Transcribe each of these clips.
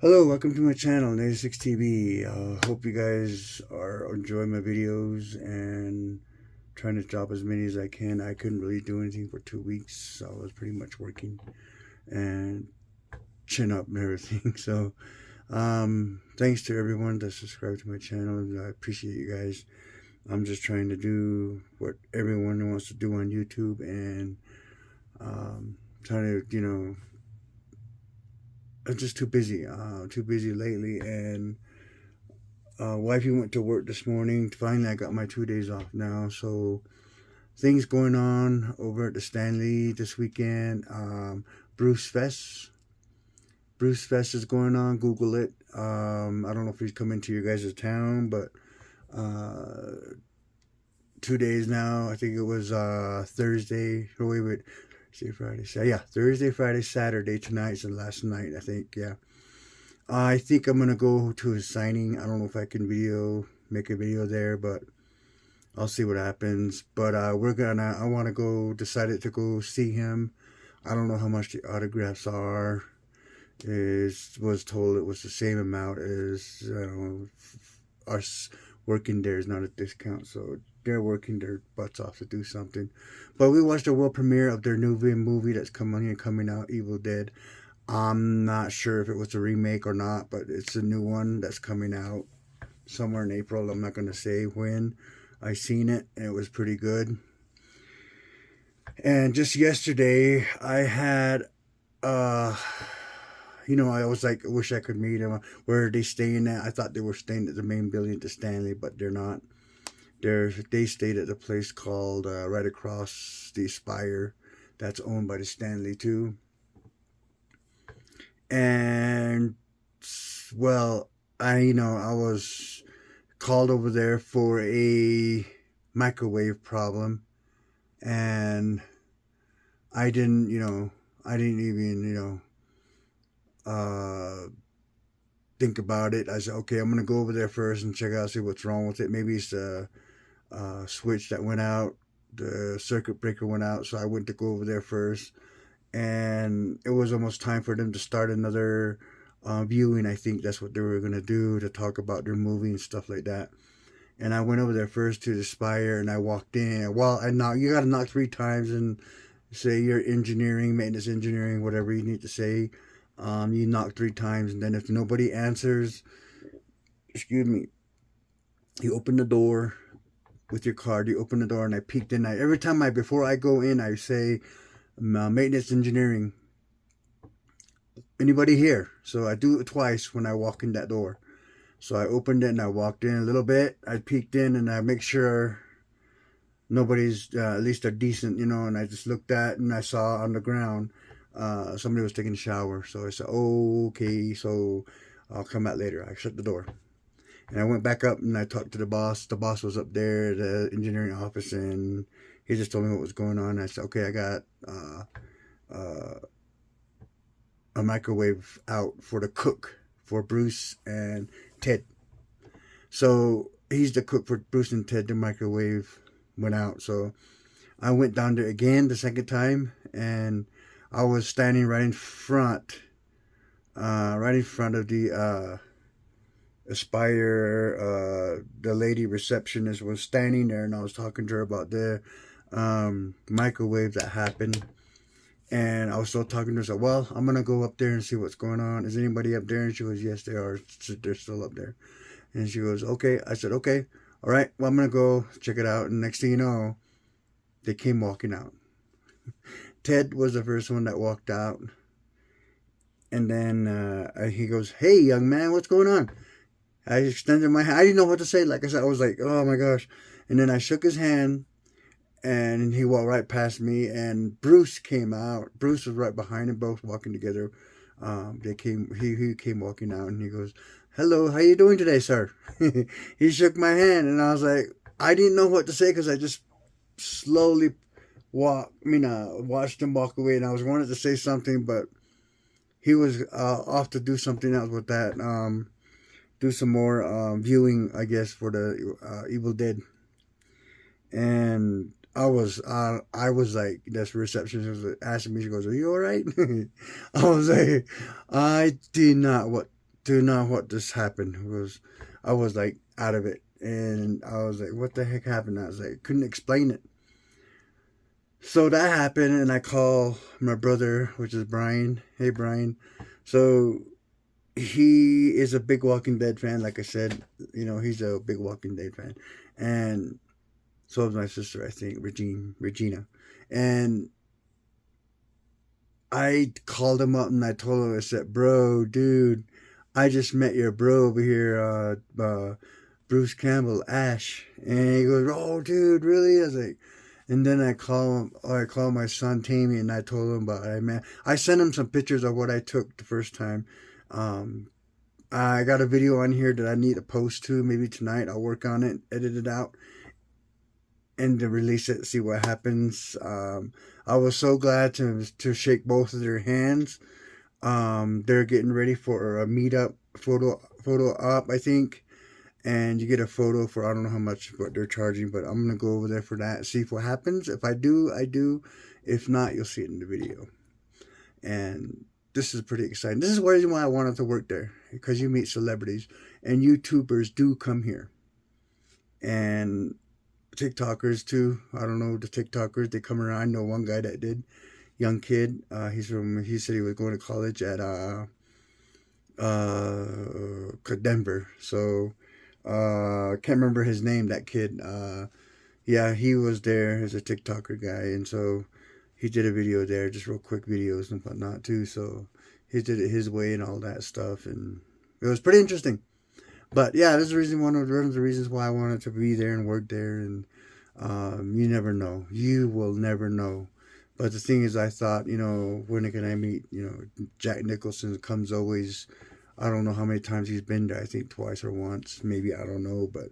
Hello, welcome to my channel, 96 TV. Hope you guys are enjoying my videos and trying to drop as many as I can. I couldn't really do anything for 2 weeks, so I was pretty much working and chin up and everything. So, thanks to everyone that subscribed to my channel. I appreciate you guys. I'm just trying to do what everyone wants to do on YouTube and trying to, I'm just too busy lately, and wifey went to work this morning. Finally, I got my 2 days off now, so things going on over at the Stanley this weekend. Bruce Fest. Bruce Fest is going on. Google it. I don't know if he's coming to your guys' town, but 2 days now. I think it was Thursday. Oh, wait. Friday, yeah, Thursday, Friday, Saturday. Tonight's the last night, I think. Yeah, I think I'm gonna go to his signing. I don't know if I can make a video there, but I'll see what happens. But I want to decided to go see him. I don't know how much the autographs are. Was told it was the same amount as us working there is not a discount, so they're working their butts off to do something. But we watched the world premiere of their new movie that's coming out, Evil Dead. I'm not sure if it was a remake or not, but it's a new one that's coming out somewhere in April. I'm not going to say when. I seen it, and it was pretty good. And just yesterday, I had I was like, I wish I could meet them. Where are they staying at? I thought they were staying at the main building at the Stanley, but they're not. They stayed at a place called right across the Spire, that's owned by the Stanley too. And well, I was called over there for a microwave problem, and I didn't even think about it. I said, okay, I'm gonna go over there first and check out, see what's wrong with it. Maybe it's the switch that went out, the circuit breaker went out. So I went to go over there first, and it was almost time for them to start another viewing. I think that's what they were gonna do, to talk about their movie and stuff like that. And I went over there first to the Spire, and I walked in. Well, you gotta knock 3 times and say you're maintenance engineering, whatever you need to say. You knock 3 times, and then if nobody answers, excuse me, you open the door with your card. You open the door, and I peeked in. Every time before I go in, I say, maintenance engineering. Anybody here? So I do it twice when I walk in that door. So I opened it and I walked in a little bit. I peeked in and I make sure nobody's, at least they're decent, and I just looked at, and I saw on the ground somebody was taking a shower. So I said, oh, okay, so I'll come back later. I shut the door. And I went back up and I talked to the boss. The boss was up there, the engineering office, and he just told me what was going on. I said, okay, I got a microwave out for the cook, for Bruce and Ted. So he's the cook for Bruce and Ted. The microwave went out. So I went down there again the second time, and I was standing right in front of the Aspire. The lady receptionist was standing there, and I was talking to her about the microwave that happened. And I was still talking to her. So, well, I'm gonna go up there and see what's going on. Is anybody up there? And she goes, yes, they are. They're still up there. And she goes, okay. I said, okay, all right. Well, I'm gonna go check it out. And next thing you know, they came walking out. Ted was the first one that walked out. And then he goes, hey, young man, what's going on? I extended my hand. I didn't know what to say. Like I said, I was like, oh my gosh. And then I shook his hand, and he walked right past me, and Bruce came out. Bruce was right behind him, both walking together. He came walking out, and he goes, hello, how you doing today, sir? He shook my hand, and I was like, I didn't know what to say, because I just slowly watched him walk away, and I was wanted to say something, but he was off to do something else with that. Do some more viewing, I guess, for the Evil Dead. And I was like, this receptionist was asking me, she goes, are you all right? I was like, I did not to know what just happened. I was like out of it, and I was like, what the heck happened? I was like, couldn't explain it. So that happened, and I call my brother, which is Brian. Hey, Brian. So he is a big Walking Dead fan. Like I said, he's a big Walking Dead fan, and so was my sister, I think, Regina, and I called him up and I told him, I said, bro, dude, I just met your bro over here, Bruce Campbell, Ash. And he goes, oh, dude, really? I was like, and then I called my son Tammy, and I told him about it, man. I sent him some pictures of what I took the first time. I got a video on here that I need to post to, maybe tonight. I'll work on it, edit it out, and to release it, see what happens. I was so glad to shake both of their hands. They're getting ready for a meetup photo op, I think, and you get a photo for, I don't know how much what they're charging, but I'm gonna go over there for that, see what happens. If I do, I do. If not, you'll see it in the video. And this is pretty exciting. This is the reason why I wanted to work there, because you meet celebrities, and YouTubers do come here, and TikTokers too. I don't know, the TikTokers, they come around. I know one guy that did, young kid. He said he was going to college at Denver. So can't remember his name, that kid. Yeah, he was there as a TikToker guy, and so he did a video there, just real quick videos and whatnot too. So he did it his way and all that stuff, and it was pretty interesting. But yeah, this is one of the reasons why I wanted to be there and work there. And you never know. You will never know. But the thing is, I thought, when can I meet, Jack Nicholson comes always. I don't know how many times he's been there. I think twice or once. Maybe, I don't know. But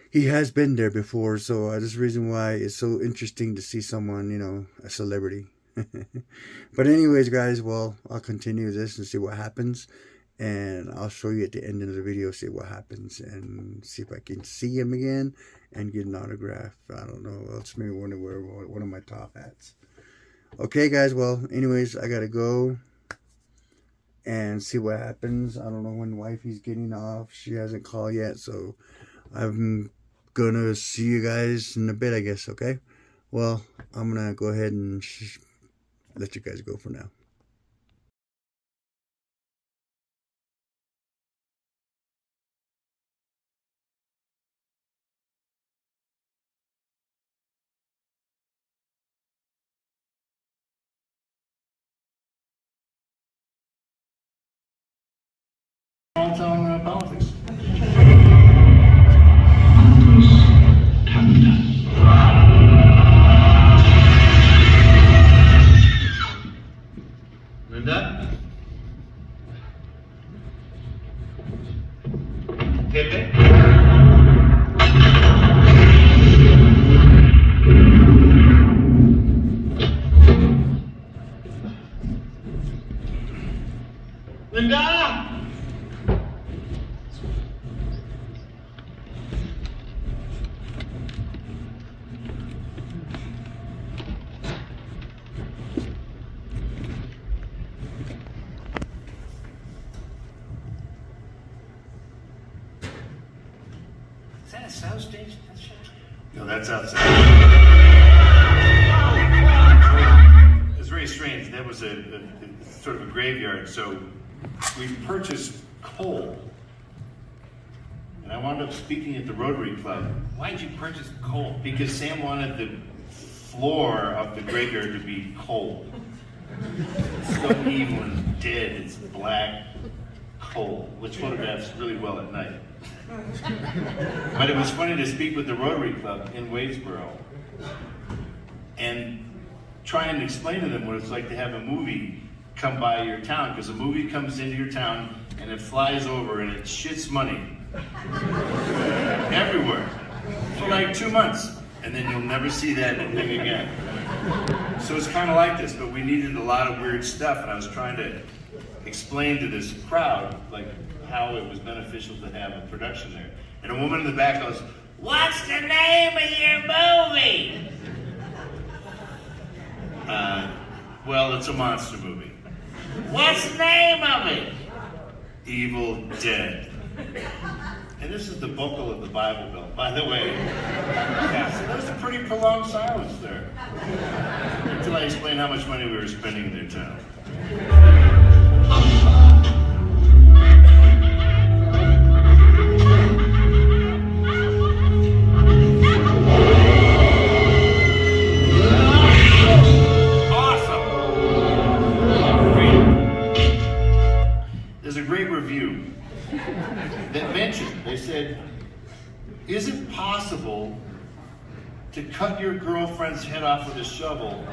he has been there before. So this is the reason why it's so interesting to see someone, a celebrity. But anyways, guys, well, I'll continue this and see what happens. And I'll show you at the end of the video, see what happens, and see if I can see him again and get an autograph. I don't know. Else maybe want to wear one of my top hats. Okay, guys. Well, anyways, I got to go and see what happens. I don't know when wifey's getting off. She hasn't called yet. So I'm going to see you guys in a bit, I guess. Okay. Well, I'm going to go ahead and let you guys go for now. On politics. Linda? Pepe? Linda? Is that a soundstage? No, that's outside. It's very strange. That was a sort of a graveyard. So we purchased coal, and I wound up speaking at the Rotary Club. Why did you purchase coal? Because Sam wanted the floor of the graveyard to be coal. It's so evil and dead. It's black coal, which photographs really well at night. But it was funny to speak with the Rotary Club in Wadesboro and try and explain to them what it's like to have a movie come by your town, because a movie comes into your town and it flies over and it shits money everywhere for like 2 months, and then you'll never see that thing again. So it's kind of like this, but we needed a lot of weird stuff, and I was trying to explain to this crowd like how it was beneficial to have a production there. And a woman in the back goes, "What's the name of your movie?" Well, it's a monster movie. What's the name of it? Evil Dead. And this is the buckle of the Bible Belt, by the way. Yeah, so that was a pretty prolonged silence there. Until I explained how much money we were spending in their town. There's a great review that mentioned, they said, is it possible to cut your girlfriend's head off with a shovel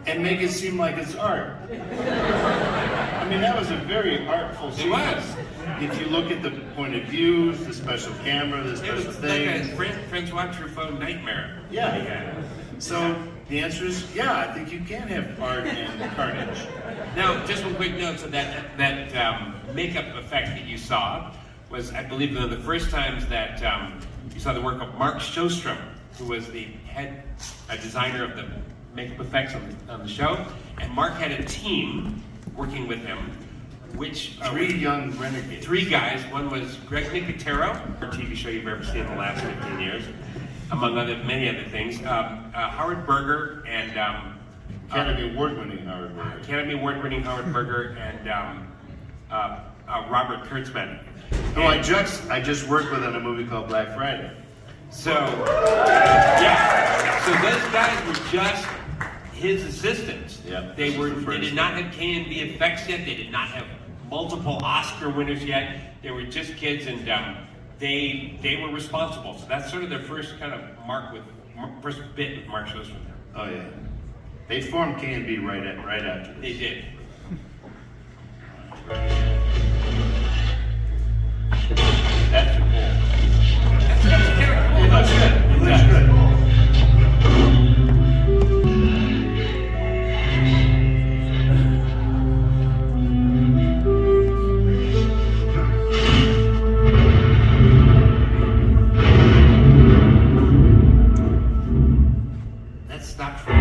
and make it seem like it's art? I mean, that was a very artful sequence. If you look at the point of views, the special camera, the It special was thing. like a Francois Truffaut nightmare. Yeah. So the answer is, yeah, I think you can have art and carnage. Now, just one quick note, so that makeup effect that you saw was, I believe, one of the first times that you saw the work of Mark Sjostrom, who was the head designer of the makeup effects on the show. And Mark had a team working with him, which... Three young renegades. Three guys. One was Greg Nicotero, a TV show you've ever seen in the last 15 years, among many other things. Howard Berger and... Academy Award-winning Howard Berger. Academy Award-winning Howard Berger and Robert Kurtzman. Oh, I just worked with on a movie called Black Friday. So, yeah. So those guys were just his assistants. Yeah. They did not have K&B effects yet. They did not have multiple Oscar winners yet. They were just kids, and they were responsible. So that's sort of their first kind of first bit with Mark Sjostrom. Oh yeah. They formed K&B right after this. They did. That's your goal. That's kind of cool. It looks good. It looks good. Let's stop for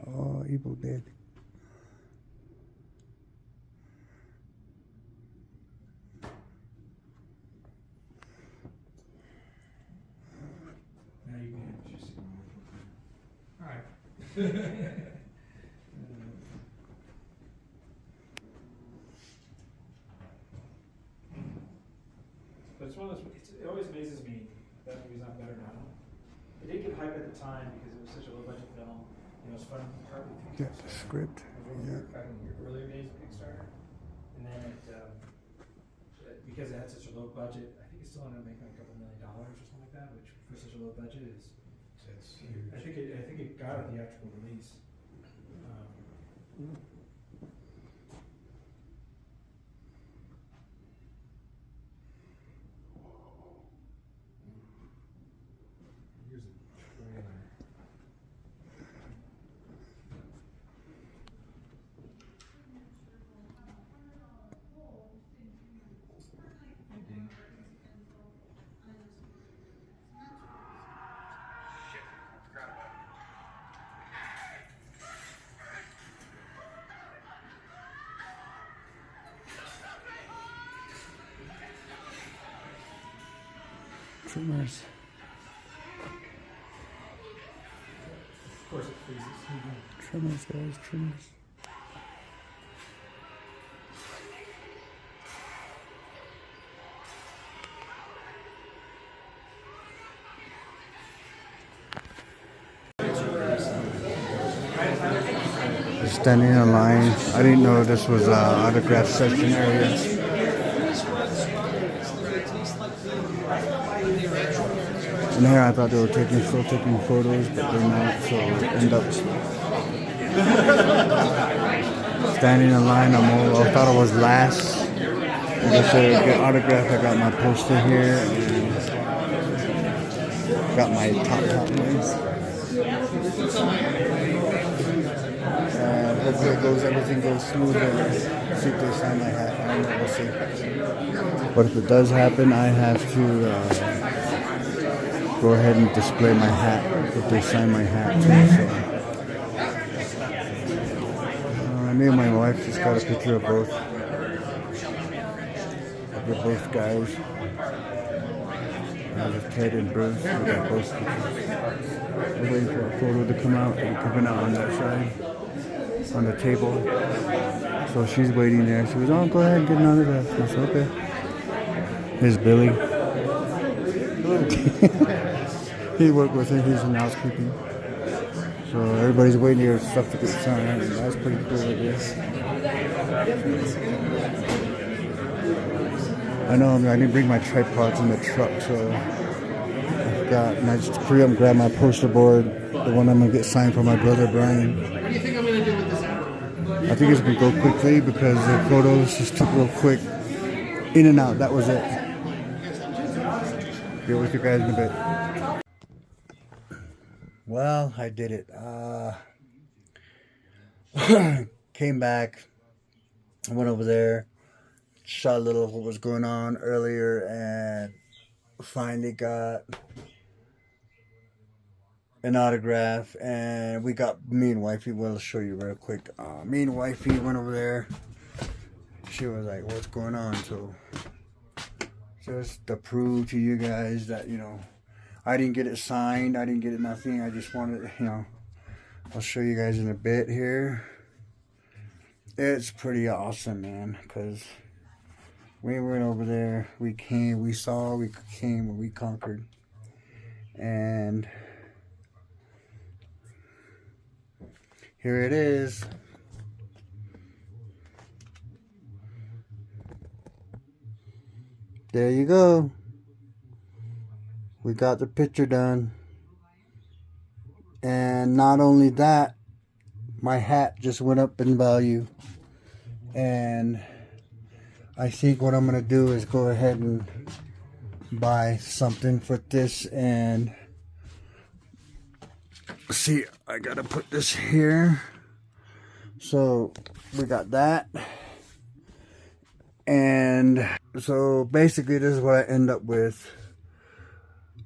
Oh, Evil Dead. Now you can just all right. But it's one of those. It always amazes me that movie's not better now. It did get hype at the time because it was such a low budget film. You know, it was fun partly through Yeah, the script. Yeah. back in the earlier days of Kickstarter, and then because it had such a low budget, I think it still ended up making like $2 million or something like that, which for such a low budget is. It's huge. I think it got a theatrical release. Here's a trailer. Tremors. Of course, it freezes. Tremors, guys. Tremors. standing in line. I didn't know this was an autograph session area. And here I thought they were still taking photos, but they're not, so end up standing in line. I thought I was last. I guess I get autographed. I got my poster here and got my top ones. Hopefully everything goes smooth and see if they sign my hat. I don't know, we'll see. But if it does happen, I have to go ahead and display my hat if they sign my hat too. So me and my wife just got a picture of both guys. With Ted and Bruce, we got both pictures. We're waiting for a photo to come out. They're coming out on that side, on the table. So she's waiting there. She goes, "Oh, go ahead and get an autograph." I said, "Okay." Here's Billy. He worked with him. He's in housekeeping. So everybody's waiting here for stuff to get signed. And that's pretty cool, I guess. I know I didn't bring my tripods in the truck, so I forgot. And I just hurry up and grab my poster board, the one I'm going to get signed for my brother, Brian. What do you think I'm going to do with this hour? I think it's going to go quickly because the photos just took real quick. In and out, that was it. Get with you guys in a bit. Well, I did it. Came back, went over there, shot a little of what was going on earlier, and finally got an autograph. And we got me and wifey. Well, I'll show you real quick. Me and wifey went over there. She was like, "What's going on?" So just to prove to you guys that, you know, I didn't get it signed. I didn't get it nothing. I just wanted, you know, I'll show you guys in a bit here. It's pretty awesome, man, because we went over there. We came, we saw, we came, we conquered. And here it is. There you go. We got the picture done. And not only that, my hat just went up in value. And I think what I'm going to do is go ahead and buy something for this. And see, I got to put this here. So we got that. And so basically this is what I end up with.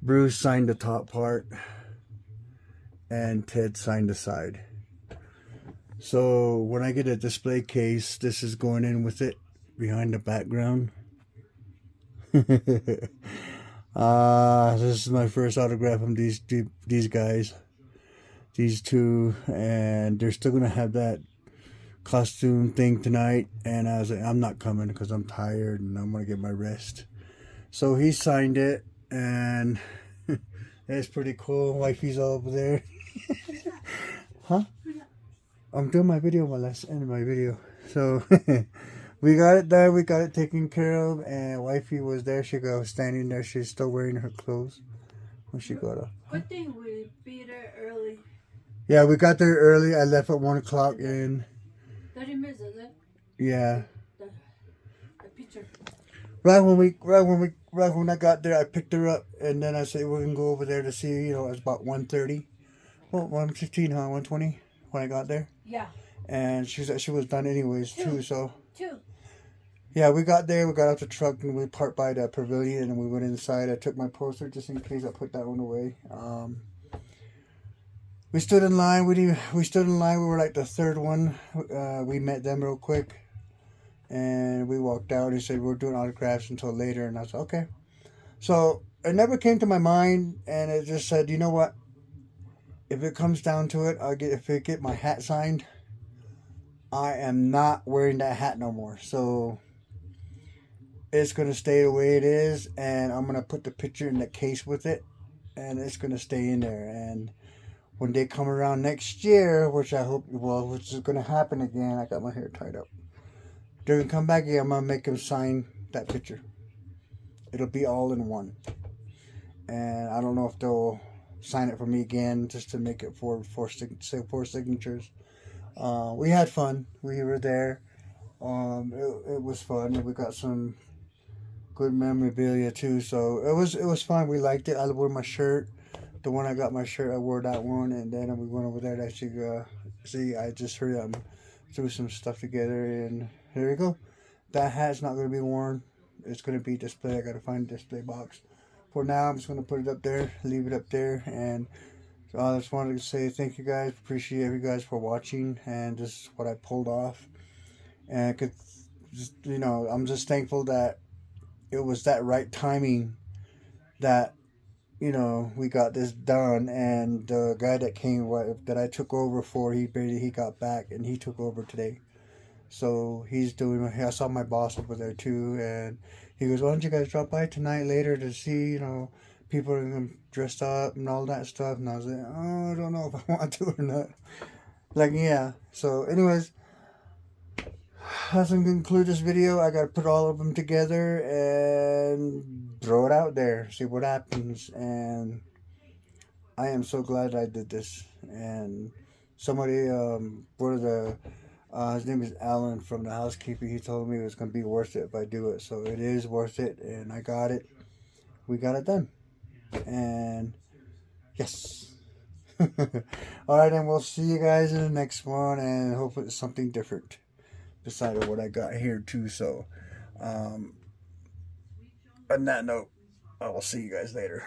Bruce signed the top part and Ted signed the side. So when I get a display case, this is going in with it behind the background. This is my first autograph from these guys, these two, and they're still gonna have that costume thing tonight. And I was like, I'm not coming because I'm tired and I'm gonna get my rest. So he signed it, and it's pretty cool. Wifey's all over there. Huh? I'm doing my video, my last end of my video. So we got it done, we got it taken care of, and wifey was there. She was standing there. She's still wearing her clothes when she got up. Good thing we be there early. Yeah, we got there early. I left at 1 o'clock and 30 minutes, is it? yeah. The picture. Right when I got there, I picked her up, and then I said we're gonna go over there to see. You know, it was about 1:30. Well, 1:15, huh? 1:20 when I got there. Yeah. And she said she was done anyways too. So Two. yeah, we got there. We got out the truck and we parked by the pavilion and we went inside. I took my poster just in case I put that one away. We stood in line. We stood in line. We were like the third one. We met them real quick, and we walked out. He said we're doing autographs until later, and I said okay. So it never came to my mind, and it just said, you know what? If it comes down to it, if I get my hat signed, I am not wearing that hat no more. So it's gonna stay the way it is, and I'm gonna put the picture in the case with it, and it's gonna stay in there. And when they come around next year, which I hope, well, which is going to happen again. I got my hair tied up. They're going to come back again. I'm going to make them sign that picture. It'll be all in one. And I don't know if they'll sign it for me again just to make it four signatures. We had fun. We were there. It was fun. And we got some good memorabilia too. So it was fun. We liked it. I wore my shirt. The one I got my shirt, I wore that one, and then we went over there to actually see. I just heard threw some stuff together, and here you go. That hat's not going to be worn. It's going to be displayed. I got to find a display box. For now, I'm just going to put it up there, leave it up there, and so I just wanted to say thank you guys. Appreciate you guys for watching, and this is what I pulled off. And you know, I'm just thankful that it was that right timing that, you know, we got this done. And the guy that came, that I took over for, he got back and he took over today. So he's doing, I saw my boss over there too, and he goes, why don't you guys drop by tonight later to see, you know, people are dressed up and all that stuff. And I was like, oh, I don't know if I want to or not. Like, yeah. So anyways, that's going to conclude this video. I got to put all of them together and throw it out there, see what happens. And I am so glad I did this. And somebody, one of the, his name is Alan from the housekeeping, he told me it was going to be worth it if I do it. So it is worth it, and I got it. We got it done. And yes. Alright, and we'll see you guys in the next one, and hopefully it's something different besides what I got here too. So on that note, I will see you guys later.